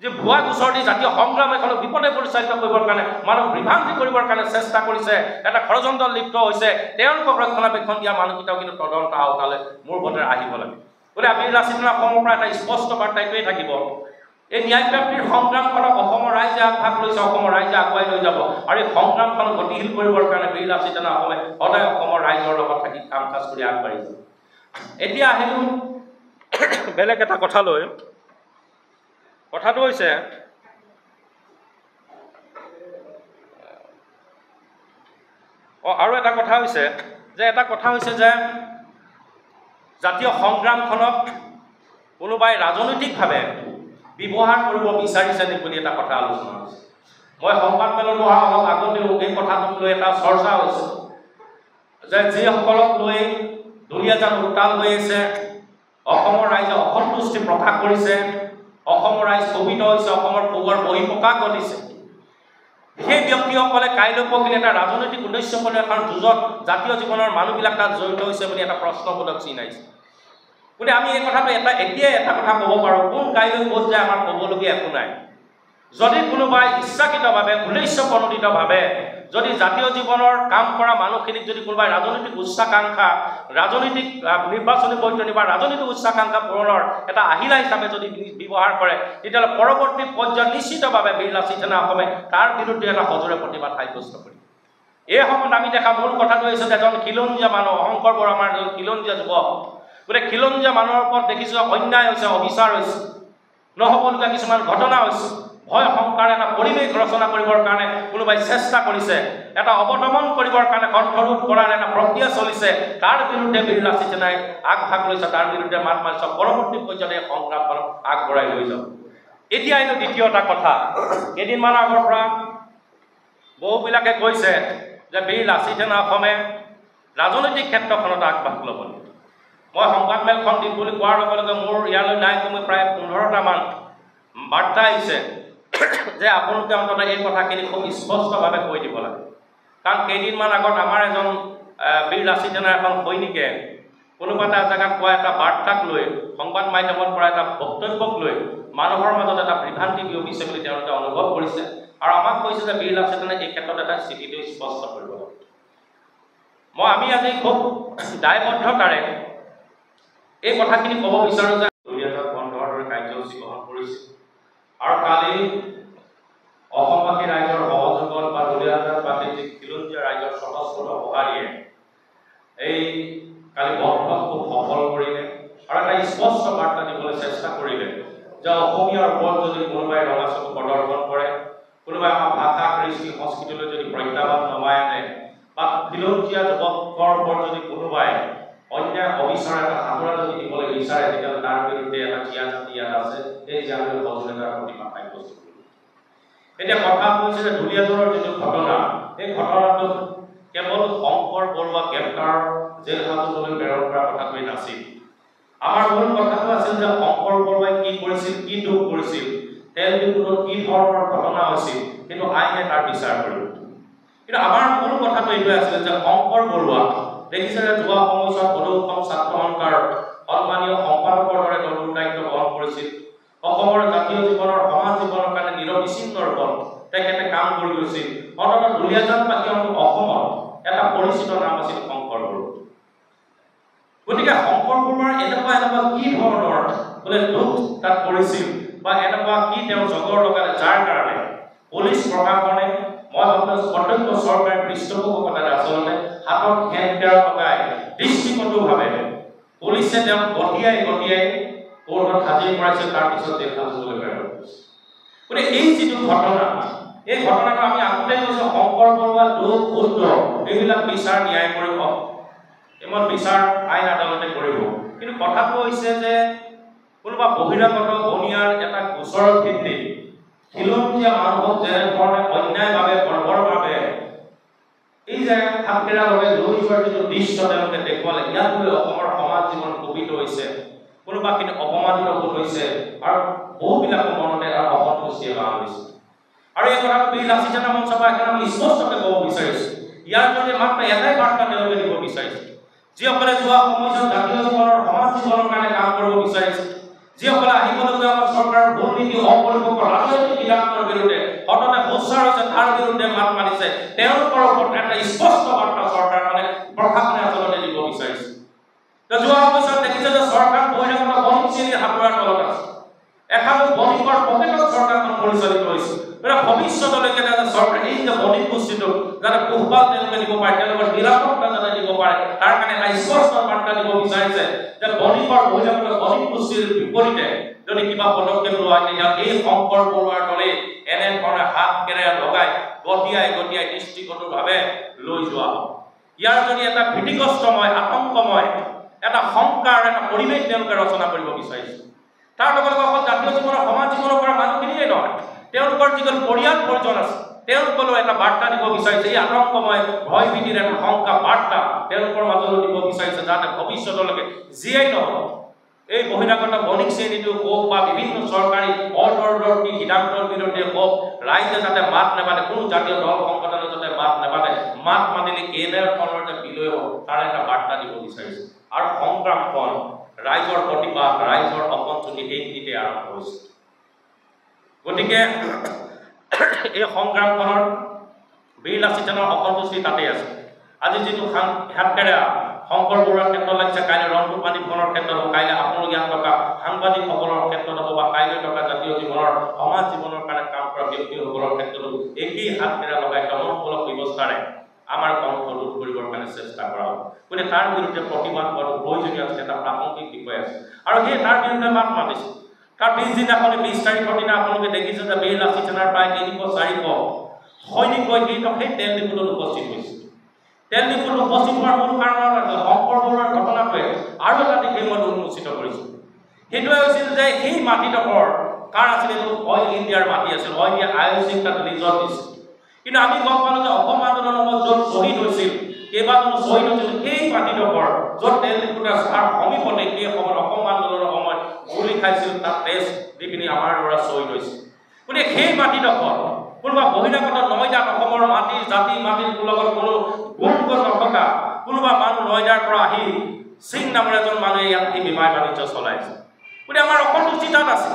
যে ভুৱা গোচৰ দি জাতীয় সংগ্ৰাম এখনক বিপদে পৰিচালিত কৰিবৰ কাৰণে মানুহ বিভ্ৰান্তি কৰিবৰ কাৰণে চেষ্টা কৰিছে, এটা ষড়যন্ত্ৰত লিপ্ত হৈছে, তেওঁলোকক ৰক্ষণাবেক্ষণ দিয়া মানুহকেইটাও কিন্তু তদন্ত আওতালে মোৰ বোধেৰে আহিব লাগে। গতিকে বীৰ লাচিত সেনা অসমৰ পৰা এটা স্পষ্ট বাৰ্তা এইটোৱেই থাকিব, এই ন্যায় প্ৰাপ্তিৰ সংগ্ৰামখনক অসমৰ ৰাইজে আগভাগ লৈছে, অসমৰ ৰাইজে আগুৱাই লৈ যাব আৰু এই সংগ্ৰামখনক গতিশীল কৰিবৰ কাৰণে বীৰ লাচিত সেনা অসমে সদায় অসমৰ ৰাইজৰ লগত থাকি কাম কাজ কৰি আগবাঢ়ি যাব। এতিয়া আহিলোঁ বেলেগ এটা কথালৈ। কথাটো হৈছে আৰু এটা কথা হৈছে যে জাতীয় সংগ্ৰামখনক কোনোবাই ৰাজনৈতিকভাৱে ব্যৱহাৰ কৰিব বিচাৰিছে নেকি বুলি এটা কথা আলোচনা হৈছে। মই সংবাদ মেলত অহা অলপ আগতেও এই কথাটোক লৈ এটা চৰ্চা হৈছে যে যিসকলক লৈ দুলীয়াজান উত্তাল হৈ আছে, অসমৰ ৰাইজে অসন্তুষ্টি প্ৰকাশ কৰিছে, অসমৰ ৰাইজ ক্ষোভিত হৈছে, অসমৰ ক্ষোভৰ বহিঃপ্ৰকাশ ঘটিছে, সেই ব্যক্তিসকলে কাইলৈ পৰহি এটা ৰাজনৈতিক উদ্দেশ্যপূৰ্ণ এখন যুঁজত জাতীয় জীৱনৰ মানুহবিলাক তাত জড়িত হৈছে বুলি এটা প্ৰশ্নবোধক চিন আহিছে। গতিকে আমি এই কথাটো এতিয়াই এটা কথা ক'ব পাৰোঁ, কোন কাইলৈ ক'ত যায় আমাৰ ক'বলগীয়া একো নাই। যদি কোনোবাই ইচ্ছাকৃতভাৱে উদ্দেশ্যপ্ৰণোদিতভাৱে যদি জাতীয় জীৱনৰ কাম কৰা মানুহখিনিক যদি কোনোবাই ৰাজনৈতিক উচ্চাকাংক্ষা, ৰাজনৈতিক নিৰ্বাচনী বৈতৰণী বা ৰাজনৈতিক উচ্চাকাংক্ষা পূৰণৰ এটা আহিলা হিচাপে যদি ব্যৱহাৰ কৰে তেতিয়াহ'লে পৰৱৰ্তী পৰ্যায়ত নিশ্চিতভাৱে বীৰ লাচিত সেনা অসমে তাৰ বিৰুদ্ধে এটা সজোৰে প্ৰতিবাদ সাব্যস্ত কৰিব। এই সময়ত আমি দেখা মূল কথাটো হৈছে যে এজন খিলঞ্জীয়া মানুহ, শংকৰ বৰা আমাৰ এজন খিলঞ্জীয়া যুৱক, গতিকে খিলঞ্জীয়া মানুহৰ ওপৰত দেখিছোঁ অন্যায় হৈছে, অবিচাৰ হৈছে, নহ'বলগীয়া কিছুমান ঘটনা হৈছে, ভয় শংকাৰ এটা পৰিৱেশ ৰচনা কৰিবৰ কাৰণে কোনোবাই চেষ্টা কৰিছে, এটা অৱদমন কৰিবৰ কাৰণে কণ্ঠৰোধ কৰাৰ এটা প্ৰক্ৰিয়া চলিছে, তাৰ বিৰুদ্ধে বীৰ লাচিত সেনাই আগভাগ লৈছে, তাৰ বিৰুদ্ধে মাত মাৰিছে, পৰৱৰ্তী পৰ্যায়ত এই সংগ্ৰামখনক আগবঢ়াই লৈ যাব। এতিয়া এইটো দ্বিতীয় এটা কথা, কেইদিনমান আগৰ পৰা বহুবিলাকে কৈছে যে বীৰ লাচিত সেনা অসমে ৰাজনৈতিক ক্ষেত্ৰখনত আগভাগ ল'ব। মই সংবাদমেলখন দিম বুলি কোৱাৰ লগে লগে মোৰ ইয়ালৈ নাই কমেও প্ৰায় 15টামান বাৰ্তা আহিছে যে আপোনালোকে অন্ততঃ এই কথাখিনি খুব স্পষ্টভাৱে কৈ দিব লাগে। কাৰণ কেইদিনমান আগত আমাৰ এজন বীৰ লাচিত সেনাৰ এখন সৈনিকে কোনোবা এটা জেগাত কোৱা এটা বাৰ্তাক লৈ, সংবাদ মাধ্যমৰ পৰা এটা বক্তব্যক লৈ মানুহৰ মাজত এটা বিভ্ৰান্তি বিয়পিছে বুলি তেওঁলোকে অনুভৱ কৰিছে আৰু আমাক কৈছে যে বীৰ লাচিত সেনাই এই ক্ষেত্ৰত এটা স্থিতিটো স্পষ্ট কৰিব লাগে। আমি আজি খুব দায়বদ্ধতাৰে এই কথাখিনি ক'ব বিচাৰোঁ যে দুলীয়াজান বন্ধৰ দৰে কাৰ্যসূচী গ্ৰহণ কৰিছে আৰু কালি অসমবাসী ৰাইজৰ সহযোগত বা দুলীয়াজানবাসীৰ যি খিলঞ্জীয়া ৰাইজৰ স্বতঃস্ফূৰ্ত সঁহাৰিয়ে এই কালি বন্ধক খুব সফল কৰিলে আৰু এটা স্পষ্ট বাৰ্তা দিবলৈ চেষ্টা কৰিলে যে অসমীয়াৰ ওপৰত যদি কোনোবাই ৰঙা চকু প্ৰদৰ্শন কৰে, কোনোবাই আমাৰ ভাষা, কৃষ্টি, সংস্কৃতিলৈ যদি প্ৰত্যাহ্বান নমাই আনে বা খিলঞ্জীয়া যুৱকৰ ওপৰত যদি কোনোবাই অন্যায় অবিচাৰ এটা সামৰা যদি দিবলৈ বিচাৰে তেতিয়াহ'লে তাৰ বিৰুদ্ধে এটা জ্ঞান ইয়াত আছে, সেই জ্ঞানলৈ সজোৰে প্ৰতিবাদ সাব্যস্ত কৰিব। এতিয়া কথা কৈছে যে দুলীয়াজানৰ যিটো ঘটনা, এই ঘটনাটো কেৱল শংকৰ বৰুৱা গ্ৰেপ্তাৰ জেল হাজতলৈ প্ৰেৰণ কৰাৰ কথাটোৱেই নাছিল। আমাৰ মূল কথাটো আছিল যে শংকৰ বৰুৱাই কি কৰিছিল, কি দুখ হৈছিল কিন্তু আইনে তাৰ বিচাৰ কৰিব কিন্তু আমাৰ মূল কথাটো এইটোৱে আছিল যে শংকৰ বৰুৱা দেখিছে যে যোৱা সময়ছোৱাত বড়োসম ছাত্ৰ সন্থাৰ সন্মানীয় সম্পাদকৰ দৰে দলৰ দায়িত্ব গ্ৰহণ কৰিছিল অসমৰ জাতীয় জীৱনৰ সমাজ জীৱনৰ কাৰণে নিৰবিচ্ছিন্ন ৰূপত তেখেতে কাম কৰি গৈছিল অন্ততঃ দুলীয়াজানবাসী অসমৰ এটা পৰিচিত নাম আছিল শংকৰ বৰুৱা গতিকে শংকৰ বৰুৱাৰ এনেকুৱা কি ধৰণৰ বোলে দুখ তাত কৰিছিল বা এনেকুৱা কি তেওঁ জগৰ লগালে যাৰ কাৰণে পুলিচ প্ৰশাসনে মই ভাবো প্ৰত্যক্ষ চৰকাৰে পৃষ্ঠপোষকতাৰে আচলতে হাতত হেণ্ডকেয়াৰ লগাই দৃষ্টিকটুভাৱে পুলিচে তেওঁক গতিয়াই কোৰ্টত হাজিৰ কৰাইছে তাৰ পিছত জেল হাজতলৈ প্ৰেৰণ কৰিছে গতিকে এই যিটো ঘটনা এই ঘটনাটো আমি আগতে কৈছো শংকৰ বৰুৱা দুখ শুদ্ধ এইবিলাক বিচাৰ ন্যায় কৰিব এমন বিচাৰ আইন আদালতে কৰিব কিন্তু কথাটো হৈছে যে কোনোবা বহিৰাগত বনিয়াৰ এটা গোচৰৰ ভিত্তিত খিলঞ্জীয়া মানুহক যেনেধৰণে অন্যায়ভাৱে বৰ্বৰভাৱে এই যে সাতকেৰা লগে লৈ যোৱাৰ যিটো দৃশ্য তেওঁলোকে দেখুৱালে ইয়াত লৈ অসমৰ সমাজ জীৱন কুপিত হৈছে কোনোবা কিন্তু অপমানিত হৈছে আৰু বহুবিলাকৰ মনতে এটা অসন্তুষ্টি এটা হৈছে আৰু এই কথাটো বীৰ লাচিত মঞ্চৰ পৰা এখন আমি স্পষ্টকৈ ক'ব বিচাৰিছোঁ ইয়াৰ জৰিয়তে মাত্ৰ এটাই বাৰ্তা তেওঁলোকে দিব বিচাৰিছে যিসকলে যোৱা সময়ছোৱাত জাতীয় জীৱনৰ সমাজ জীৱনৰ কাৰণে কাম কৰিব বিচাৰিছে যিসকলে আহিবলগীয়া আমাৰ চৰকাৰৰ ভুল নীতি অপৰিপক্ক ৰাজনৈতিক সিদ্ধান্তৰ বিৰুদ্ধে সততে সোচ্চাৰ হৈছে তাৰ বিৰুদ্ধে মাত মাতিছে তেওঁলোকৰ ওপৰত এটা স্পষ্ট বাৰ্তা চৰকাৰখনে প্ৰশাসনে আচলতে দিব বিচাৰিছে যোৱা সময়ছোৱাত দেখিছে যে চৰকাৰ বহিৰাগত বণিক শ্ৰেণীৰ হাতোৰাৰ তলত আছে এখন বণিকৰ পকেটত চৰকাৰখন পৰিচালিত হৈছে ভৱিষ্যতলৈকে যাতে চৰকাৰে এই যে বণিক গোষ্ঠীটো যাতে পোহপাল তেওঁলোকে দিব পাৰে তেওঁলোকৰ নিৰাপত্তা যাতে দিব পাৰে তাৰ কাৰণে এটা স্পষ্ট বাৰ্তা দিব বিচাৰিছে যে বণিকৰ বহিৰাগত বণিক গোষ্ঠীৰ বিপৰীতে যদি কিবা পদক্ষেপ লোৱা তেতিয়া এই শংকৰ বৰুৱাৰ দলে এনেধৰণে হাত কেৰেৰা লগাই গতিয়াই দৃষ্টিগতভাৱে লৈ যোৱা হ'ব ইয়াৰ যদি এটা ভীতিগ্ৰস্তময় আতংকময় এটা শংকাৰ এটা পৰিৱেশ তেওঁলোকে ৰচনা কৰিব বিচাৰিছে তাৰ লগে লগে অকল জাতীয় জীৱনৰ সমাজ জীৱনৰ পৰা মানুহখিনিয়ে নহয় তেওঁলোকৰ যিজন পৰিয়াল পৰিজন আছে তেওঁলোকলৈ এটা বাৰ্তা দিব বিচাৰিছে এই আতংকময় ভয় ভীতিৰ এটা শংকা বাৰ্তা তেওঁলোকৰ মাজলৈ দিব বিচাৰিছে যাতে ভৱিষ্যতলৈকে যিয়েই নহওক এই বহিৰাগত বণিক শ্ৰেণীটো হওক বা বিভিন্ন চৰকাৰী অদূৰদৰ্শী সিদ্ধান্তৰ বিৰুদ্ধে হওক ৰাইজে যাতে মাত নেমাতে কোনো জাতীয় দল সংগঠনে যাতে মাত নেমাতে মাত মাতিলে এনেধৰণৰ যে বিলয় হ'ব তাৰ এটা বাৰ্তা দিব বিচাৰিছে আৰু সংগ্ৰামখন ৰাইজৰ প্ৰতিবাদ ৰাইজৰ অসন্তুষ্টি সেইখিনিতে আৰম্ভ হৈছে গতিকে এই সংগ্ৰামখনৰ বীৰ লাচিতৰ অসন্তুষ্টি তাতেই আছে আজি যিটো হাতকেৰা শংকৰ বৰুৱাৰ ক্ষেত্ৰত লাগিছে কাইলৈ ৰংপুৰ পানীখনৰ ক্ষেত্ৰত হ'ব কাইলৈ আপোনালোক ইয়াত থকা সাংবাদিকসকলৰ ক্ষেত্ৰত হ'ব বা কাইলৈ থকা জাতীয় জীৱনৰ সমাজ জীৱনৰ কাৰণে কাম কৰা ব্যক্তিসকলৰ ক্ষেত্ৰতো একেই হাতকেৰা লগাই দমনমূলক ব্যৱস্থাৰে আমাৰ কণ্ঠ ৰোধ কৰিবৰ কাৰণে চেষ্টা কৰা হ'ব গতিকে তাৰ বিৰুদ্ধে প্ৰতিবাদ কৰাটো প্ৰয়োজনীয় আছে এটা প্ৰাসংগিক বিষয় আছে আৰু সেই তাৰ বিৰুদ্ধে মাত মাতিছে তাৰ পিছদিনাখনে 20 তাৰিখৰ দিনা আপোনালোকে দেখিছে যে বীৰ লাচিত সেনাৰ প্ৰায় 300-400 সৈনিক গৈ সেই তেল ডিপুত উপস্থিত হৈছে তেল ডিপুত উপস্থিত হোৱাৰ মূল কাৰণ শংকৰ বৰুৱাৰ ঘটনাটোৱে আৰু এটা দিশ মই উন্মোচিত কৰিছোঁ সেইটোৱে হৈছিল যে সেই মাটিডোখৰ কাৰ আছিল এইটো অইল ইণ্ডিয়াৰ মাটি আছিল অইল ইণ্ডিয়া IOC তাত ৰিজৰ্ট দিছিল কিন্তু আমি গম পালোঁ যে অসম আন্দোলনৰ সময়ত য'ত শ্বহীদ হৈছিল কেইবাজনো শ্বহীদ হৈছিল সেই মাটিডোখৰ য'ত তেল ডিপুত তাৰ সমীপতে সেই সময়ত অসম আন্দোলনৰ সময়ত গুলি খাইছিল তাত তেজ দি পিনি আমাৰ ল'ৰা শ্বহীদ হৈছিল গতিকে সেই মাটিডোখৰ কোনোবা বহিৰাগত নয়দাত অসমৰ মাটি জাতি মাটিৰ লগত কোনো গুণগত নথকা কোনোবা মানুহ নয়দাৰ পৰা আহি সিং নামৰ এজন মানুহে ইয়াত এই বিমান বাণিজ্য চলাইছে গতিকে আমাৰ অসন্তুষ্টি তাত আছে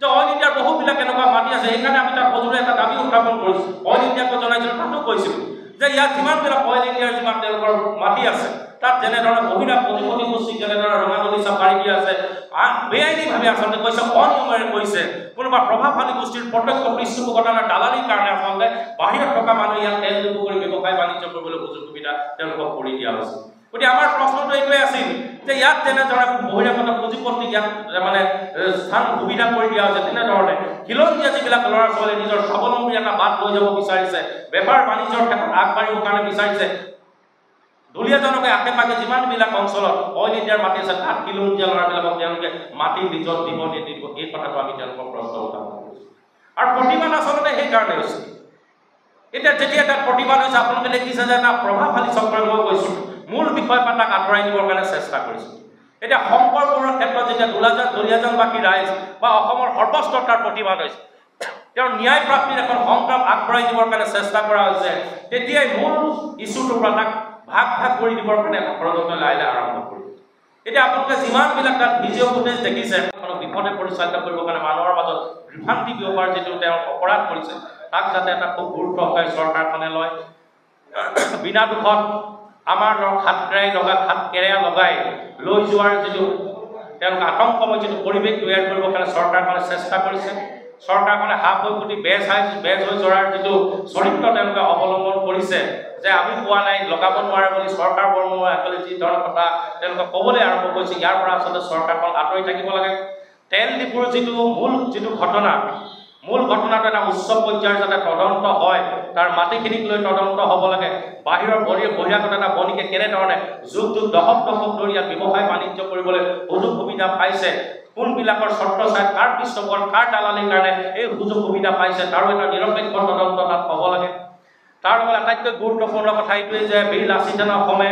যে অইল ইণ্ডিয়াৰ বহুবিলাক এনেকুৱা মাটি আছে সেইকাৰণে আমি তাত সজোৰে এটা দাবী উত্থাপন কৰিছোঁ অইল ইণ্ডিয়াকো জনাইছিলোঁ তাতো কৈছিলোঁ যে ইয়াত যিমানবিলাক অইল ইণ্ডিয়াৰ যিমান তেওঁলোকৰ মাটি আছে তাত যেনেধৰণে বহিৰা প্ৰতিপত্তি গোষ্ঠীক যেনেধৰণে ৰঙানদী চাফাৰী দিয়া আছে বেআইনীভাৱে আচলতে কৈছে অনিয়মেৰে কৈছে কোনোবা প্ৰভাৱশালী গোষ্ঠীৰ প্ৰত্যক্ষ পৃষ্ঠপোষকতাৰ দালালিৰ কাৰণে আচলতে বাহিৰত থকা মানুহ ইয়াত তেল ডিপু কৰি ব্যৱসায় বাণিজ্য কৰিবলৈ সুযোগ সুবিধা তেওঁলোকক কৰি দিয়া হৈছে গতিকে আমাৰ প্ৰশ্নটো এইটোৱে আছিল যে ইয়াত যেনেধৰণে বহিৰাগত পুঁজিপত্তিক ইয়াত মানে স্থান সুবিধা কৰি দিয়া হৈছে তেনেধৰণে খিলঞ্জীয়া যিবিলাক ল'ৰা ছোৱালী নিজৰ স্বাৱলম্বী এটা বাট লৈ যাব বিচাৰিছে বেপাৰ বাণিজ্যৰ ক্ষেত্ৰত আগবাঢ়িবৰ কাৰণে বিচাৰিছে দুলীয়াজনকে আশে পাশে যিমানবিলাক অঞ্চলত অইল ইণ্ডিয়াৰ মাটি আছে তাত খিলঞ্জীয়া ল'ৰাবিলাকক তেওঁলোকে মাটি নিজৰ দিব নিদিব এই কথাটো আমি তেওঁলোকক প্ৰশ্ন উত্থাপন কৰিছোঁ আৰু প্ৰতিবাদ আচলতে সেইকাৰণে হৈছে এতিয়া যেতিয়া তাত প্ৰতিবাদ হৈছে আপোনালোকে দেখিছে যে এটা প্ৰভাৱশালী চক্ৰই মই কৈছোঁ মূল বিষয় পাতাক আঁতৰাই নিবৰ কাৰণে চেষ্টা কৰিছোঁ এতিয়া শংকৰ বৰুৱাৰ ক্ষেত্ৰত যেতিয়া দুলীয়াজানবাসী ৰাইজ বা অসমৰ সৰ্বস্তৰৰ প্ৰতিবাদ হৈছে তেওঁৰ ন্যায় প্ৰাপ্তিৰ এখন সংগ্ৰাম আগবঢ়াই দিবৰ কাৰণে চেষ্টা কৰা হৈছে, তেতিয়াই মূল ইছ্যুটোৰ পৰা তাক ভাগ ভাগ কৰি দিবৰ কাৰণে ষড়যন্ত্ৰ লাহে লাহে আৰম্ভ কৰিব। এতিয়া আপোনালোকে যিমানবিলাক তাত ভিডিঅ' ফুটেজ দেখিছে, বিপদে পৰিচালিত কৰিবৰ কাৰণে মানুহৰ মাজত বিভ্ৰান্তি বিয়পাৰ যিটো তেওঁ অপৰাধ কৰিছে, তাক যাতে এটা খুব গুৰুত্ব সহকাৰে চৰকাৰখনে লয়। বিনা দুখত আমাৰ হাত কেৰেয়া লগাই লৈ যোৱাৰ যিটো তেওঁলোকে আতংকময় যিটো পৰিৱেশ তৈয়াৰ কৰিবৰ কাৰণে চৰকাৰখনে চেষ্টা কৰিছে। চৰকাৰখনে হাফ হৈ ফুটি বেজ হৈ জৰাৰ যিটো চৰিত্ৰ তেওঁলোকে অৱলম্বন কৰিছে, যে আমি পোৱা নাই, লগাব নোৱাৰে বুলি চৰকাৰ বৰ্মনে যি ধৰণৰ কথা তেওঁলোকে ক'বলৈ আৰম্ভ কৰিছে, ইয়াৰ পৰা আচলতে চৰকাৰখন আঁতৰি থাকিব লাগে। তেল ডিপুৰ যিটো মূল ঘটনাটো এটা উচ্চ পৰ্যায়ৰ যাতে তদন্ত হয়, তাৰ মাটিখিনিক লৈ তদন্ত হ'ব লাগে। বাহিৰৰ বহিৰাগত এটা বণিকে কেনেধৰণে যুগ দশক ধৰি ইয়াত ব্যৱসায় বাণিজ্য কৰিবলৈ সুযোগ সুবিধা পাইছে, কোনবিলাকৰ চৰ্ত চাই কাৰ পৃষ্ঠপোষকত কাৰ দালালিৰ কাৰণে এই সুযোগ সুবিধা পাইছে, তাৰো এটা নিৰপেক্ষ তদন্ত তাত হ'ব লাগে। তাৰ লগত আটাইতকৈ গুৰুত্বপূৰ্ণ কথা এইটোৱে যে বীৰ লাচিত অসমে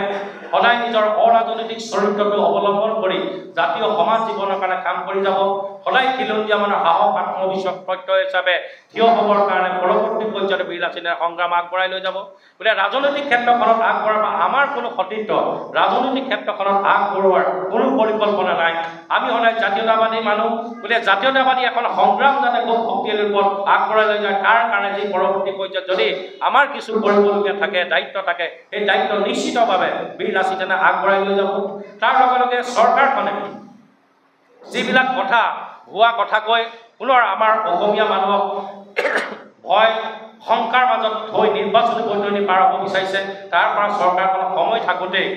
সদায় নিজৰ অৰাজনৈতিক চৰিত্ৰটো অৱলম্বন কৰি জাতীয় সমাজ জীৱনৰ কাৰণে কাম কৰি যাব। সদায় খিলঞ্জীয়া মানুহৰ সাহস আত্মবিশ্বাস প্ৰত্যয় হিচাপে থিয় হ'বৰ কাৰণে পৰৱৰ্তী পৰ্যায়ত বীৰ লাচিতৰ সংগ্ৰাম আগবঢ়াই লৈ যাব। গতিকে ৰাজনৈতিক ক্ষেত্ৰখনত আগবঢ়াব আমাৰ কোনো সতীৰ্থ ৰাজনৈতিক ক্ষেত্ৰখনত আগবঢ়োৱাৰ কোনো পৰিকল্পনা নাই। আমি সদায় জাতীয়তাবাদী মানুহ, গতিকে জাতীয়তাবাদী এখন সংগ্ৰাম যাতে খুব শক্তিশালী ৰূপত আগবঢ়াই লৈ যায়, তাৰ কাৰণে যি পৰৱৰ্তী পৰ্যায়ত যদি আমাৰ কিছু কৰিবলগীয়া থাকে, দায়িত্ব থাকে, সেই দায়িত্ব নিশ্চিতভাৱে বীৰ লাচিতে আগবঢ়াই লৈ যাব। তাৰ লগে লগে চৰকাৰখনে যিবিলাক ভুৱা কথা কৈ পুনৰ আমাৰ অসমীয়া মানুহক ভয় শংকাৰ মাজত থৈ নিৰ্বাচনী বৈতৰণি পাৰ হ'ব বিচাৰিছে, তাৰ পৰা চৰকাৰখনৰ সময় থাকোঁতেই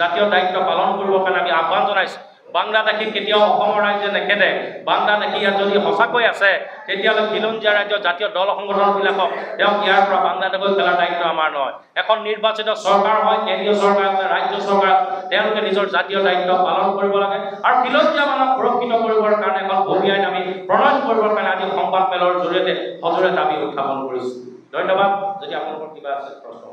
জাতীয় দায়িত্ব পালন কৰিবৰ কাৰণে আমি আহ্বান জনাইছোঁ। বাংলাদেশী কেতিয়াও অসমৰ ৰাইজে নেখেদে। বাংলাদেশী ইয়াত যদি সঁচাকৈ আছে, তেতিয়াহ'লে খিলঞ্জীয়া ৰাজ্যৰ জাতীয় দল সংগঠনবিলাকক তেওঁক ইয়াৰ পৰা বাংলাদেশলৈ খেলাৰ দায়িত্ব আমাৰ নহয়। এখন নিৰ্বাচিত চৰকাৰ হয়, কেন্দ্ৰীয় চৰকাৰ আছে, ৰাজ্য চৰকাৰ, তেওঁলোকে নিজৰ জাতীয় দায়িত্ব পালন কৰিব লাগে। আৰু খিলঞ্জীয়া মানুহক সুৰক্ষিত কৰিবৰ কাৰণে এখন ভূমি আইন আমি প্ৰণয়ন কৰিবৰ কাৰণে আজি সংবাদ মেলৰ জৰিয়তে সজোৰে দাবী উত্থাপন কৰিছোঁ। ধন্যবাদ। যদি আপোনালোকৰ কিবা আছে প্ৰশ্ন